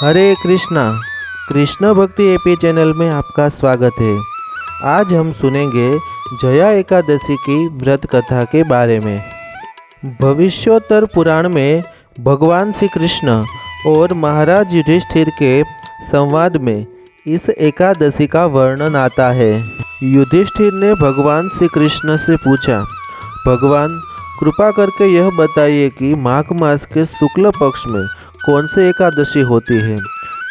हरे कृष्णा। कृष्ण भक्ति AP channel में आपका स्वागत है। आज हम सुनेंगे जया एकादशी की व्रत कथा के बारे में। भविष्योत्तर पुराण में भगवान श्री कृष्ण और महाराज युधिष्ठिर के संवाद में इस एकादशी का वर्णन आता है। युधिष्ठिर ने भगवान श्री कृष्ण से पूछा, भगवान कृपा करके यह बताइए कि माघ मास के शुक्ल पक्ष में कौन सी एकादशी होती है,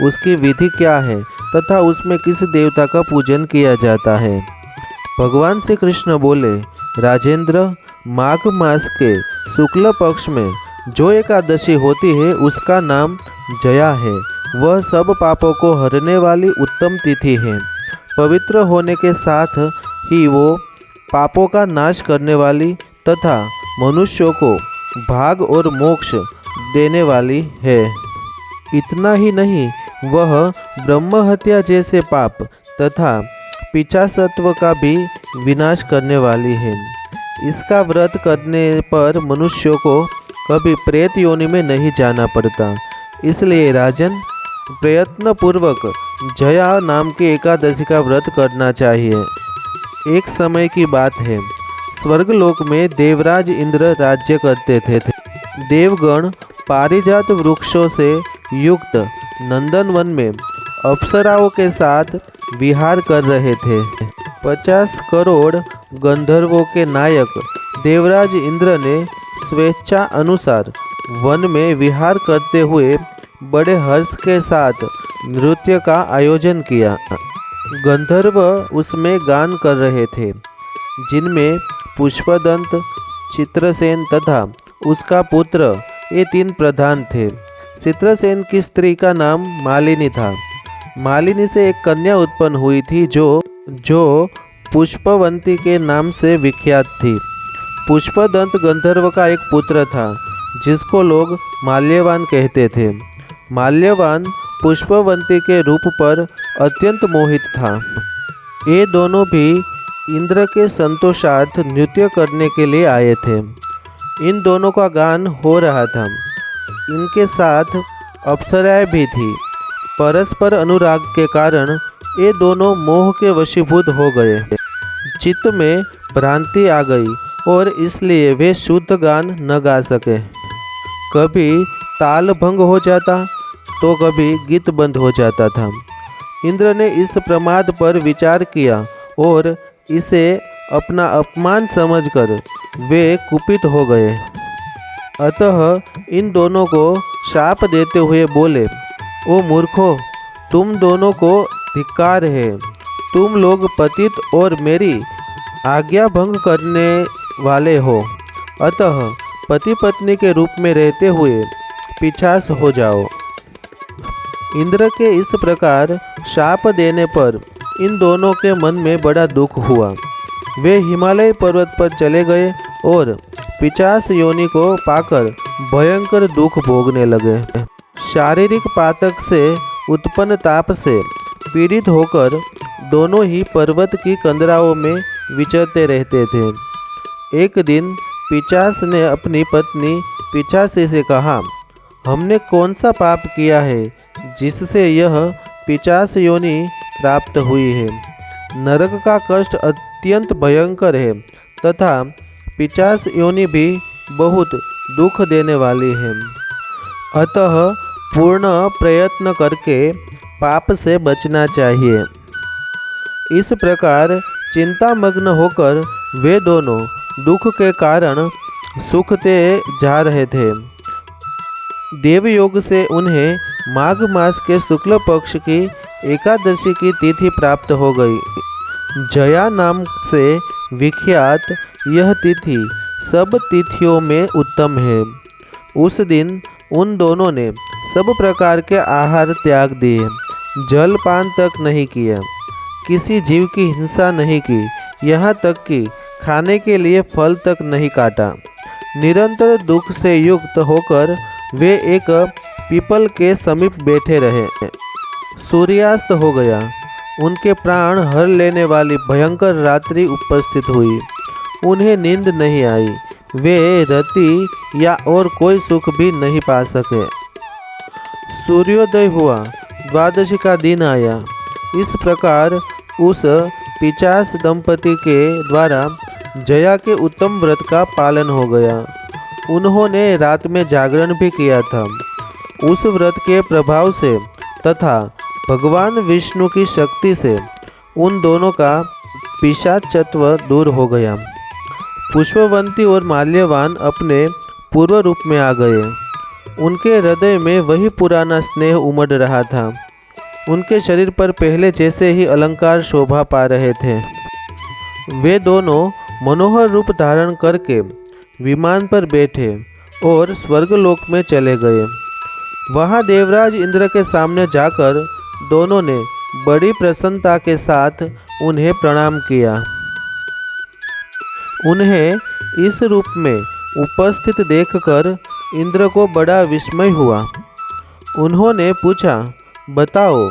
उसकी विधि क्या है तथा उसमें किस देवता का पूजन किया जाता है। भगवान श्री कृष्ण बोले, राजेंद्र, माघ मास के शुक्ल पक्ष में जो एकादशी होती है उसका नाम जया है। वह सब पापों को हरने वाली उत्तम तिथि है। पवित्र होने के साथ ही वो पापों का नाश करने वाली तथा मनुष्यों को भाग और मोक्ष देने वाली है। इतना ही नहीं, वह ब्रह्म हत्या जैसे पाप तथा पिशाचत्व का भी विनाश करने वाली है। इसका व्रत करने पर मनुष्यों को कभी प्रेत योनि में नहीं जाना पड़ता। इसलिए राजन, प्रयत्नपूर्वक जया नाम की एकादशी का व्रत करना चाहिए। एक समय की बात है, स्वर्गलोक में देवराज इंद्र राज्य करते थे। देवगण पारिजात वृक्षों से युक्त नंदनवन में अप्सराओं के साथ विहार कर रहे थे। 50 करोड़ गंधर्वों के नायक देवराज इंद्र ने स्वेच्छा अनुसार वन में विहार करते हुए बड़े हर्ष के साथ नृत्य का आयोजन किया। गंधर्व उसमें गान कर रहे थे, जिनमें पुष्पदंत, चित्रसेन तथा उसका पुत्र ये 3 प्रधान थे। चित्रसेन की स्त्री का नाम मालिनी था। मालिनी से एक कन्या उत्पन्न हुई थी जो पुष्पवंती के नाम से विख्यात थी। पुष्पदंत गंधर्व का एक पुत्र था जिसको लोग माल्यवान कहते थे। माल्यवान पुष्पवंती के रूप पर अत्यंत मोहित था। ये दोनों भी इंद्र के संतोषार्थ नृत्य करने के लिए आए थे। इन दोनों का गान हो रहा था। इनके साथ अप्सराएं भी थी। परस्पर अनुराग के कारण ये दोनों मोह के वशीभूत हो गए। चित्त में भ्रांति आ गई और इसलिए वे शुद्ध गान न गा सके। कभी ताल भंग हो जाता तो कभी गीत बंद हो जाता था। इंद्र ने इस प्रमाद पर विचार किया और इसे अपना अपमान समझकर वे कुपित हो गए। अतः इन दोनों को शाप देते हुए बोले, ओ मूर्खों, तुम दोनों को धिक्कार है। तुम लोग पतित और मेरी आज्ञा भंग करने वाले हो। अतः पति पत्नी के रूप में रहते हुए पिशाच हो जाओ। इंद्र के इस प्रकार शाप देने पर इन दोनों के मन में बड़ा दुख हुआ। वे हिमालय पर्वत पर चले गए और पिशाच योनि को पाकर भयंकर दुख भोगने लगे। शारीरिक पातक से उत्पन्न ताप से पीड़ित होकर दोनों ही पर्वत की कंदराओं में विचरते रहते थे। एक दिन पिशाच ने अपनी पत्नी पिशाची से कहा, हमने कौन सा पाप किया है जिससे यह पिशाच योनि प्राप्त हुई है। नरक का कष्ट अत्यंत भयंकर है तथा पिशाच योनि भी बहुत दुख देने वाली है। अतः पूर्ण प्रयत्न करके पाप से बचना चाहिए। इस प्रकार चिंतामग्न होकर वे दोनों दुख के कारण सूखते जा रहे थे। देवयोग से उन्हें माघ मास के शुक्ल पक्ष की एकादशी की तिथि प्राप्त हो गई। जया नाम से विख्यात यह तिथि सब तिथियों में उत्तम है। उस दिन उन दोनों ने सब प्रकार के आहार त्याग दिए, जलपान तक नहीं किया, किसी जीव की हिंसा नहीं की, यहाँ तक कि खाने के लिए फल तक नहीं काटा। निरंतर दुख से युक्त होकर वे एक पीपल के समीप बैठे रहे। सूर्यास्त हो गया। उनके प्राण हर लेने वाली भयंकर रात्रि उपस्थित हुई। उन्हें नींद नहीं आई। वे रति या और कोई सुख भी नहीं पा सके। सूर्योदय हुआ, द्वादशी का दिन आया। इस प्रकार उस पिशाच दंपति के द्वारा जया के उत्तम व्रत का पालन हो गया। उन्होंने रात में जागरण भी किया था। उस व्रत के प्रभाव से तथा भगवान विष्णु की शक्ति से उन दोनों का पिशाचत्व दूर हो गया। पुष्पवंती और माल्यवान अपने पूर्व रूप में आ गए। उनके हृदय में वही पुराना स्नेह उमड़ रहा था। उनके शरीर पर पहले जैसे ही अलंकार शोभा पा रहे थे। वे दोनों मनोहर रूप धारण करके विमान पर बैठे और स्वर्गलोक में चले गए। वहाँ देवराज इंद्र के सामने जाकर दोनों ने बड़ी प्रसन्नता के साथ उन्हें प्रणाम किया। उन्हें इस रूप में उपस्थित देखकर इंद्र को बड़ा विस्मय हुआ। उन्होंने पूछा, बताओ,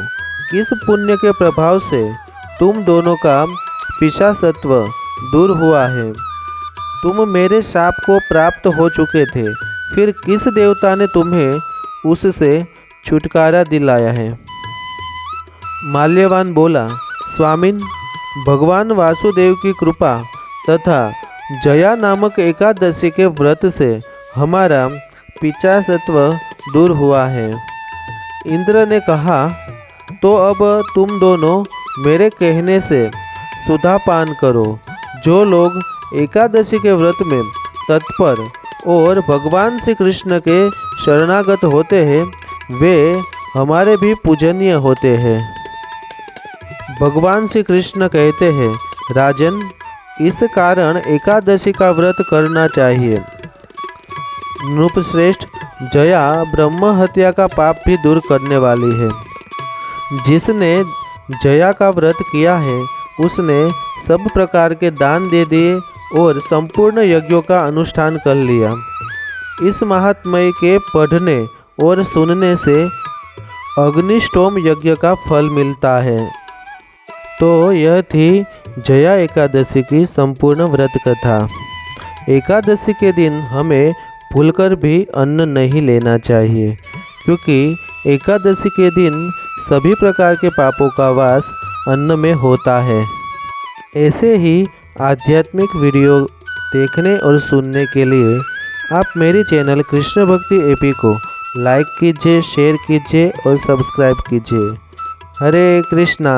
किस पुण्य के प्रभाव से तुम दोनों का पिशाचत्व दूर हुआ है? तुम मेरे शाप को प्राप्त हो चुके थे, फिर किस देवता ने तुम्हें उससे छुटकारा दिलाया है? माल्यवान बोला, स्वामिन, भगवान वासुदेव की कृपा तथा जया नामक एकादशी के व्रत से हमारा पिशाचत्व दूर हुआ है। इंद्र ने कहा, तो अब तुम दोनों मेरे कहने से सुधा पान करो। जो लोग एकादशी के व्रत में तत्पर और भगवान श्री कृष्ण के शरणागत होते हैं, वे हमारे भी पूजनीय होते हैं। भगवान श्री कृष्ण कहते हैं, राजन, इस कारण एकादशी का व्रत करना चाहिए। नृपश्रेष्ठ, जया ब्रह्म हत्या का पाप भी दूर करने वाली है। जिसने जया का व्रत किया है, उसने सब प्रकार के दान दे दिए और संपूर्ण यज्ञों का अनुष्ठान कर लिया। इस महात्म्य के पढ़ने और सुनने से अग्निष्टोम यज्ञ का फल मिलता है। तो यह थी जया एकादशी की संपूर्ण व्रत कथा। एकादशी के दिन हमें भूलकर भी अन्न नहीं लेना चाहिए, क्योंकि एकादशी के दिन सभी प्रकार के पापों का वास अन्न में होता है। ऐसे ही आध्यात्मिक वीडियो देखने और सुनने के लिए आप मेरे चैनल कृष्ण भक्ति एपी को लाइक कीजिए, शेयर कीजिए और सब्सक्राइब कीजिए। हरे कृष्णा।